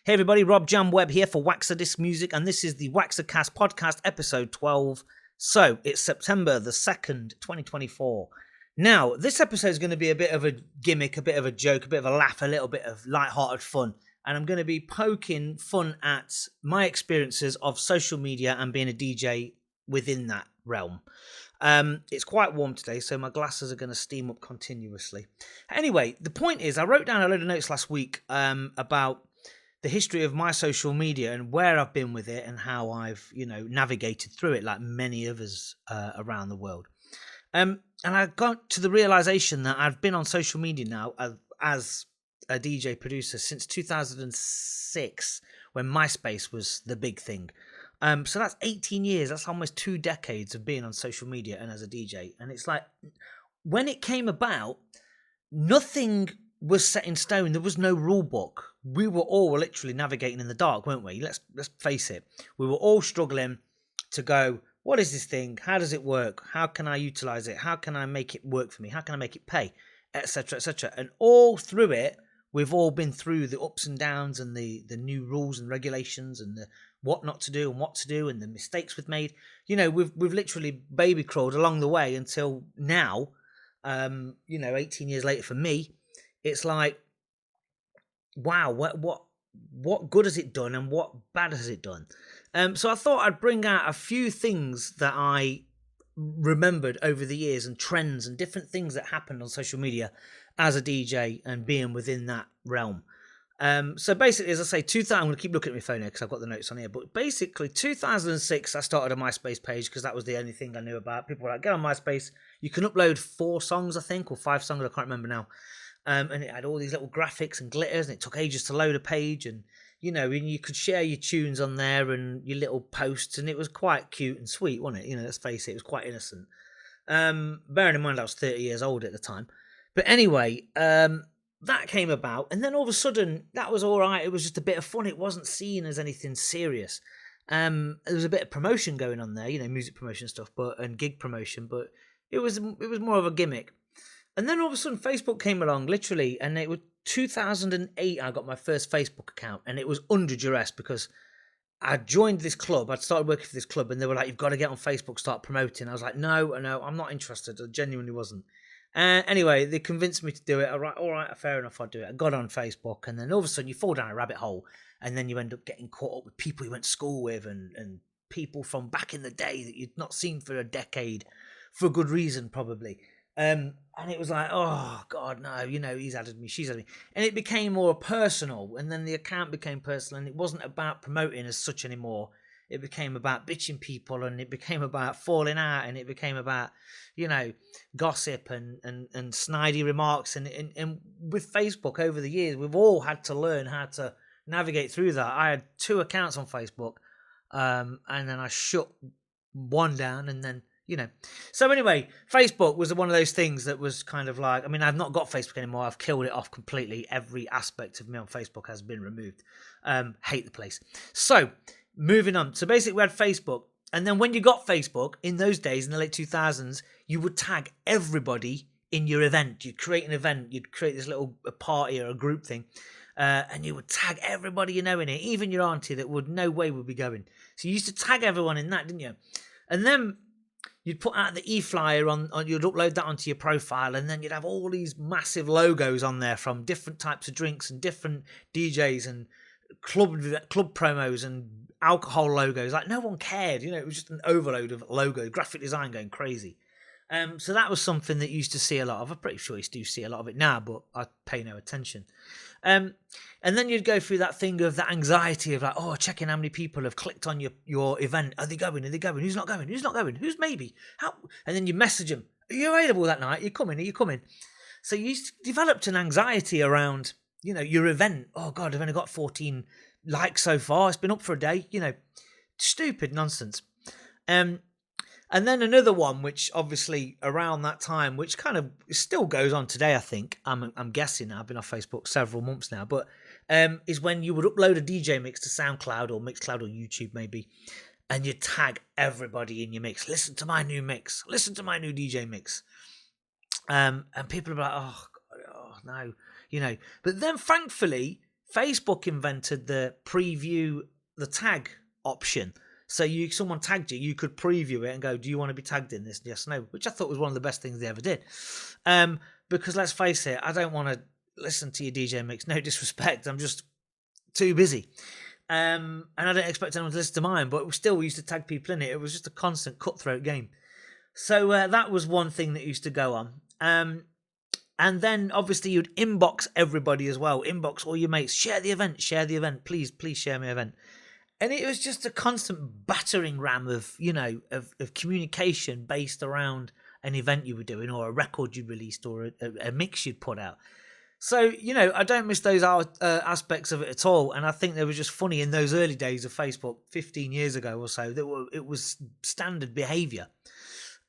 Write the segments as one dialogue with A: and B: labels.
A: Hey everybody, Rob Jam Webb here for Waxer Disc Music, and this is the Waxercast podcast episode 12. So, it's September the 2nd, 2024. Now, this episode is going to be a bit of a gimmick, a bit of a joke, a bit of a laugh, a little bit of light-hearted fun. And I'm going to be poking fun at my experiences of social media and being a DJ within that realm. It's quite warm today, so my glasses are going to steam up continuously. Anyway, the point is, I wrote down a load of notes last week about the history of my social media and where I've been with it and how I've, navigated through it like many others around the world. And I got to the realization that I've been on social media now as a DJ producer since 2006, when MySpace was the big thing. So that's 18 years. That's almost 2 decades of being on social media and as a DJ. And it's like, when it came about, nothing was set in stone. There was no rule book. We were all literally navigating in the dark, weren't we? Let's face it. We were all struggling to go, what is this thing? How does it work? How can I utilize it? How can I make it work for me? How can I make it pay? Etc., etc. And all through it, we've all been through the ups and downs and the new rules and regulations and the what not to do and what to do and the mistakes we've made. We've literally baby crawled along the way until now. 18 years later for me, it's like, wow, what good has it done and what bad has it done? So I thought I'd bring out a few things that I remembered over the years and trends and different things that happened on social media as a DJ and being within that realm. So basically, as I say, I'm going to keep looking at my phone here because I've got the notes on here. But basically, 2006, I started a MySpace page because that was the only thing I knew about. People were like, get on MySpace. You can upload 4 songs, I think, or 5 songs. I can't remember now. And it had all these little graphics and glitters, and it took ages to load a page. And, and you could share your tunes on there and your little posts. And it was quite cute and sweet, wasn't it? Let's face it, it was quite innocent. Bearing in mind I was 30 years old at the time. But anyway, that came about, and then all of a sudden that was all right. It was just a bit of fun. It wasn't seen as anything serious. There was a bit of promotion going on there, music promotion stuff, and gig promotion, but it was more of a gimmick. And then all of a sudden Facebook came along, literally, and it was 2008. I got my first Facebook account, and it was under duress because I joined this club. I'd started working for this club, and they were like, "You've got to get on Facebook, start promoting." I was like, "No, I'm not interested." I genuinely wasn't. Anyway, they convinced me to do it. All right, fair enough, I'll do it. I got on Facebook, and then all of a sudden you fall down a rabbit hole, and then you end up getting caught up with people you went to school with and people from back in the day that you'd not seen for a decade, for good reason, probably. And it was like, oh, God, no, he's added me, she's added me. And it became more personal, and then the account became personal, and it wasn't about promoting as such anymore. It became about bitching people, and it became about falling out, and it became about, gossip and snidey remarks. And with Facebook over the years, we've all had to learn how to navigate through that. I had 2 accounts on Facebook, and then I shut one down, and then, So anyway, Facebook was one of those things that was kind of like, I've not got Facebook anymore. I've killed it off completely. Every aspect of me on Facebook has been removed. Hate the place. So, moving on. So basically we had Facebook, and then when you got Facebook in those days in the late 2000s, you would tag everybody in your event. You'd create an event, you'd create this little party or a group thing, and you would tag everybody in it, even your auntie that would no way would be going. So you used to tag everyone in that, didn't you? And then you'd put out the e-flyer on you'd upload that onto your profile, and then you'd have all these massive logos on there from different types of drinks and different DJs and club promos and alcohol logos. Like, no one cared, it was just an overload of logo, graphic design going crazy. So that was something that you used to see a lot of. I'm pretty sure you do see a lot of it now, but I pay no attention. And then you'd go through that thing of that anxiety of like, checking how many people have clicked on your event. Are they going? Who's not going? Who's maybe? How? And then you message them. Are you available that night? Are you coming? So you developed an anxiety around, your event. Oh God, I've only got 14 likes so far. It's been up for a day. Stupid nonsense. And then another one, which obviously around that time, which kind of still goes on today, I think. I'm guessing. I've been off Facebook several months now, but is when you would upload a DJ mix to SoundCloud or Mixcloud or YouTube maybe, and you tag everybody in your mix. Listen to my new mix. Listen to my new DJ mix. And people are like, oh no, But then thankfully Facebook invented the preview the tag option. So someone tagged you, you could preview it and go, do you want to be tagged in this? Yes, no, which I thought was one of the best things they ever did. Because let's face it, I don't want to listen to your DJ mix. No disrespect, I'm just too busy. And I don't expect anyone to listen to mine, but we used to tag people in it. It was just a constant cutthroat game. So that was one thing that used to go on. And then obviously you'd inbox everybody as well. Inbox all your mates. Share the event. Please share my event. And it was just a constant battering ram of, of communication based around an event you were doing or a record you released or a mix you'd put out. So, I don't miss those aspects of it at all. And I think they were just funny in those early days of Facebook 15 years ago or so. It was standard behavior.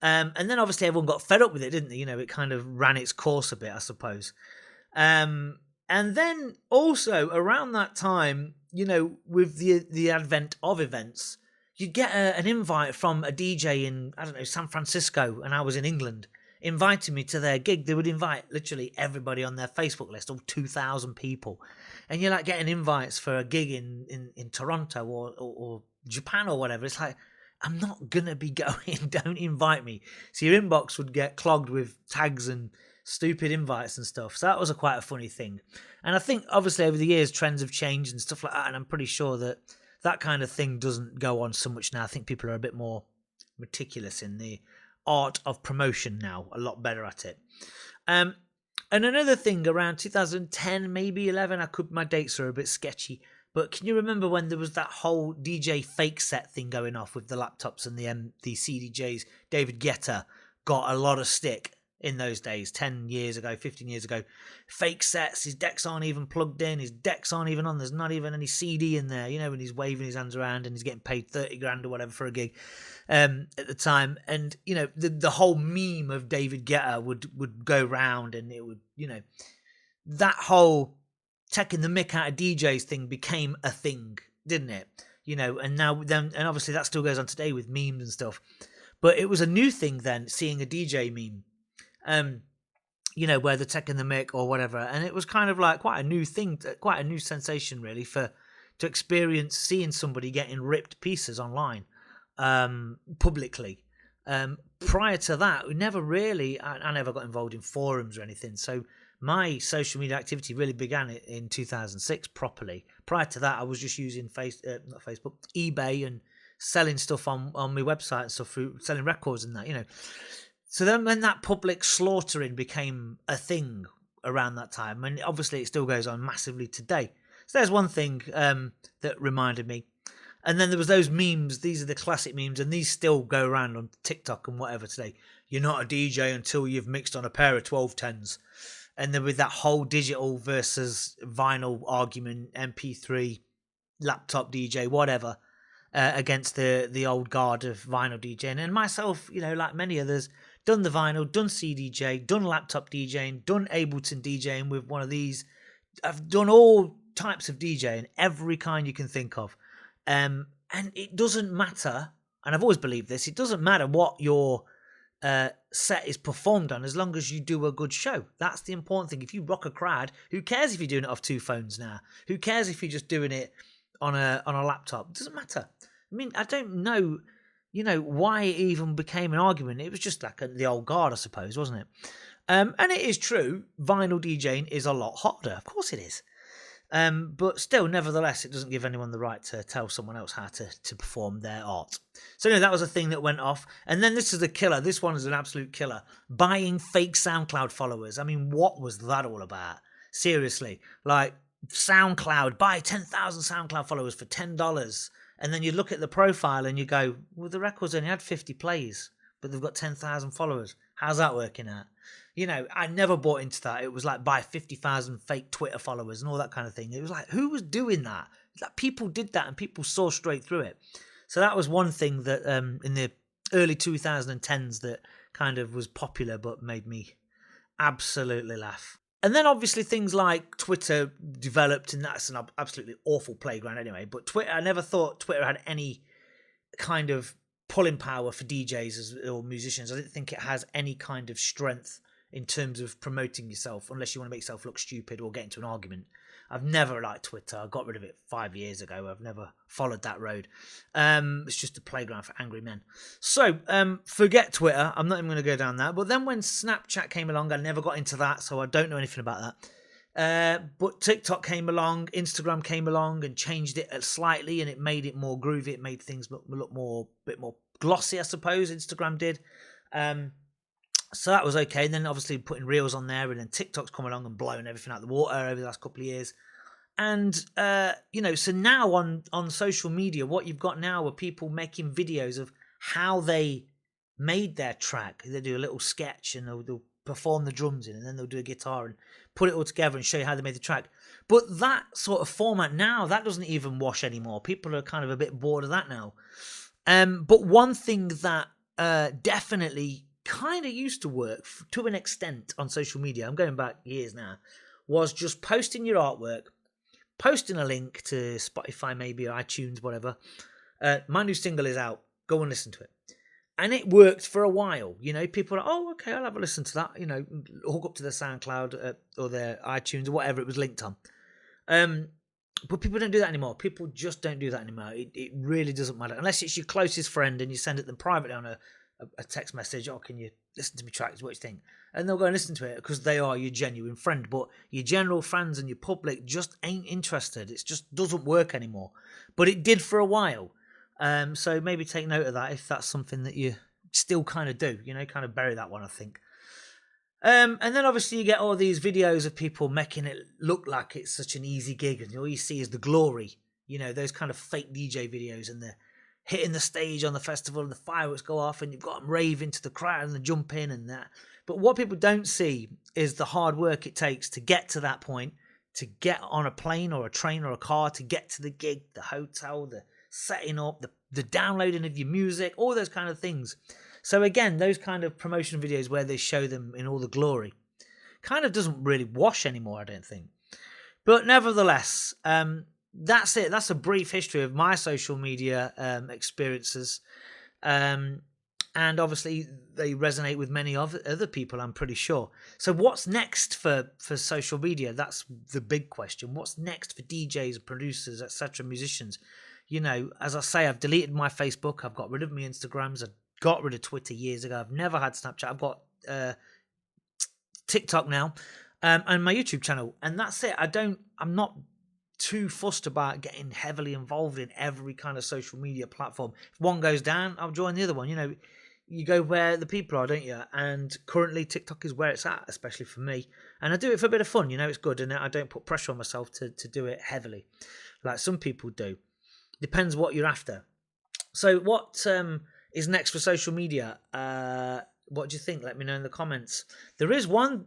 A: And then obviously everyone got fed up with it, didn't they? It kind of ran its course a bit, I suppose. And then also around that time, with the advent of events, you'd get an invite from a DJ in, I don't know, San Francisco, and I was in England, inviting me to their gig. They would invite literally everybody on their Facebook list, all 2,000 people. And you're like getting invites for a gig in Toronto or Japan or whatever. It's like, I'm not going to be going. Don't invite me. So your inbox would get clogged with tags and stupid invites and stuff. So that was quite a funny thing. And I think obviously over the years trends have changed and stuff like that. And I'm pretty sure that kind of thing doesn't go on so much now. I think people are a bit more meticulous in the art of promotion now, a lot better at it. And another thing around 2010, maybe 11, my dates are a bit sketchy, but can you remember when there was that whole DJ fake set thing going off with the laptops and the CDJs? David Guetta got a lot of stick in those days, 10 years ago, 15 years ago. Fake sets, his decks aren't even plugged in, his decks aren't even on, there's not even any CD in there, when he's waving his hands around and he's getting paid 30 grand or whatever for a gig at the time. And, the whole meme of David Guetta would go round, and it would, that whole taking the mick out of DJs thing became a thing, didn't it? And obviously that still goes on today with memes and stuff. But it was a new thing then, seeing a DJ meme. Where they're taking the mic or whatever. And it was kind of like quite a new thing, quite a new sensation really to experience seeing somebody getting ripped pieces online, publicly. Prior to that, we never really, I never got involved in forums or anything. So my social media activity really began in 2006 properly. Prior to that, I was just using not Facebook, eBay and selling stuff on my website and stuff, through selling records and that, So then when that public slaughtering became a thing around that time, and obviously it still goes on massively today. So there's one thing that reminded me. And then there was those memes. These are the classic memes, and these still go around on TikTok and whatever today. You're not a DJ until you've mixed on a pair of 1210s. And then with that whole digital versus vinyl argument, MP3, laptop DJ, whatever, against the old guard of vinyl DJing. And myself, like many others, done the vinyl, done CDJ, done laptop DJing, done Ableton DJing with one of these. I've done all types of DJing, every kind you can think of. And it doesn't matter, and I've always believed this, it doesn't matter what your set is performed on, as long as you do a good show. That's the important thing. If you rock a crowd, who cares if you're doing it off 2 phones now? Who cares if you're just doing it on a laptop? It doesn't matter. I mean, I don't know, why it even became an argument. It was just like the old guard, I suppose, wasn't it? And it is true, vinyl DJing is a lot harder. Of course it is. But still, nevertheless, it doesn't give anyone the right to tell someone else how to perform their art. So that was a thing that went off. And then this is a killer. This one is an absolute killer. Buying fake SoundCloud followers. I mean, what was that all about? Seriously. Like, SoundCloud, buy 10,000 SoundCloud followers for $10. And then you look at the profile and you go, well, the record's only had 50 plays, but they've got 10,000 followers. How's that working out? I never bought into that. It was like buy 50,000 fake Twitter followers and all that kind of thing. It was like, who was doing that? Like, people did that and people saw straight through it. So that was one thing that in the early 2010s that kind of was popular but made me absolutely laugh. And then obviously things like Twitter developed, and that's an absolutely awful playground anyway. But Twitter, I never thought Twitter had any kind of pulling power for DJs or musicians. I didn't think it has any kind of strength in terms of promoting yourself, unless you want to make yourself look stupid or get into an argument. I've never liked Twitter. I got rid of it 5 years ago. I've never followed that road. It's just a playground for angry men. So forget Twitter. I'm not even going to go down that. But then when Snapchat came along, I never got into that, so I don't know anything about that. But TikTok came along, Instagram came along and changed it slightly, and it made it more groovy. It made things look bit more glossy, I suppose. Instagram did. So that was okay. And then obviously putting reels on there, and then TikTok's come along and blown everything out of the water over the last couple of years. And so now on social media, what you've got now are people making videos of how they made their track. They do a little sketch and they'll perform the drums in, and then they'll do a guitar and put it all together and show you how they made the track. But that sort of format now, that doesn't even wash anymore. People are kind of a bit bored of that now. But one thing that definitely kind of used to work to an extent on social media, I'm going back years now, was just posting your artwork, posting a link to Spotify maybe or iTunes, whatever. My new single is out. Go and listen to it. And it worked for a while. People are like, oh, okay, I'll have a listen to that. Hook up to their SoundCloud or their iTunes or whatever it was linked on. But people don't do that anymore. People just don't do that anymore. It really doesn't matter. Unless it's your closest friend and you send it them privately on a text message. Oh, can you listen to me tracks? What do you think? And they'll go and listen to it because they are your genuine friend. But your general fans and your public just ain't interested. It just doesn't work anymore. But it did for a while. So maybe take note of that if that's something that you still kind of do. Kind of bury that one, I think. And then obviously you get all these videos of people making it look like it's such an easy gig, and all you see is the glory. Those kind of fake DJ videos, and they're hitting the stage on the festival and the fireworks go off and you've got them raving to the crowd and the jump in and that. But what people don't see is the hard work it takes to get to that point, to get on a plane or a train or a car, to get to the gig, the hotel, the setting up, the downloading of your music, all those kind of things. So again, those kind of promotion videos where they show them in all the glory kind of doesn't really wash anymore, I don't think. But nevertheless, that's it. That's a brief history of my social media experiences. And obviously they resonate with many other people, I'm pretty sure. So what's next for social media? That's the big question. What's next for DJs, producers, etc., musicians? As I say, I've deleted my Facebook. I've got rid of my Instagrams. I got rid of Twitter years ago. I've never had Snapchat. I've got TikTok now and my YouTube channel. And that's it. I'm not too fussed about getting heavily involved in every kind of social media platform. If one goes down, I'll join the other one. You go where the people are, don't you? And currently TikTok is where it's at, especially for me. And I do it for a bit of fun, it's good. And I don't put pressure on myself to do it heavily like some people do. Depends what you're after. So what is next for social media? What do you think? Let me know in the comments. There is one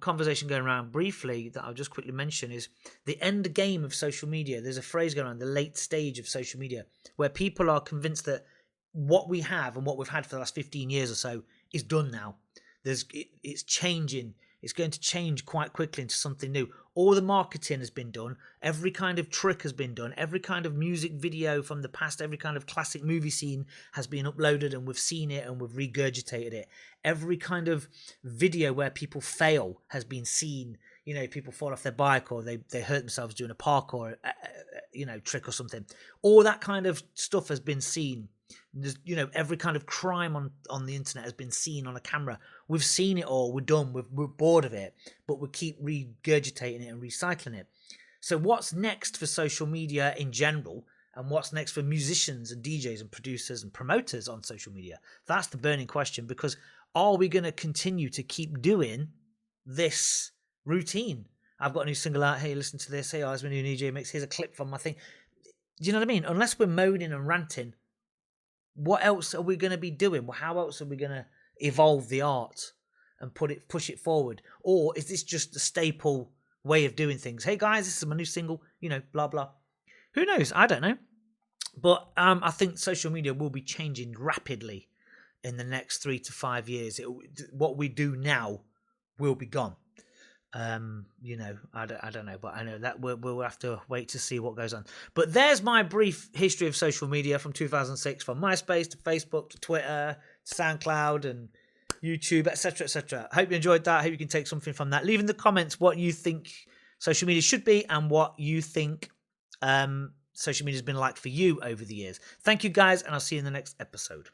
A: conversation going around briefly that I'll just quickly mention, is the end game of social media. There's a phrase going around, the late stage of social media, where people are convinced that what we have and what we've had for the last 15 years or so is done now. It's changing. It's going to change quite quickly into something new. All the marketing has been done. Every kind of trick has been done. Every kind of music video from the past, every kind of classic movie scene has been uploaded, and we've seen it and we've regurgitated it. Every kind of video where people fail has been seen. People fall off their bike or they hurt themselves doing a parkour, trick or something. All that kind of stuff has been seen. There's, every kind of crime on the internet has been seen on a camera. We've seen it all. We're done. We're bored of it, but we keep regurgitating it and recycling it. So what's next for social media in general, and what's next for musicians and DJs and producers and promoters on social media? That's the burning question, because are we going to continue to keep doing this routine? I've got a new single out. Hey, listen to this. Hey, here's my new DJ mix. Here's a clip from my thing. Do you know what I mean? Unless we're moaning and ranting, what else are we going to be doing? How else are we going to evolve the art and push it forward? Or is this just a staple way of doing things? Hey guys, this is my new single, blah, blah. Who knows? I don't know. But I think social media will be changing rapidly in the next 3 to 5 years. What we do now will be gone. I don't know, but I know that we'll have to wait to see what goes on. But there's my brief history of social media from 2006, from MySpace to Facebook to Twitter to SoundCloud and YouTube, etc., etc. I hope you enjoyed that. I hope you can take something from that. Leave in the comments what you think social media should be and what you think social media has been like for you over the years. Thank you guys, and I'll see you in the next episode.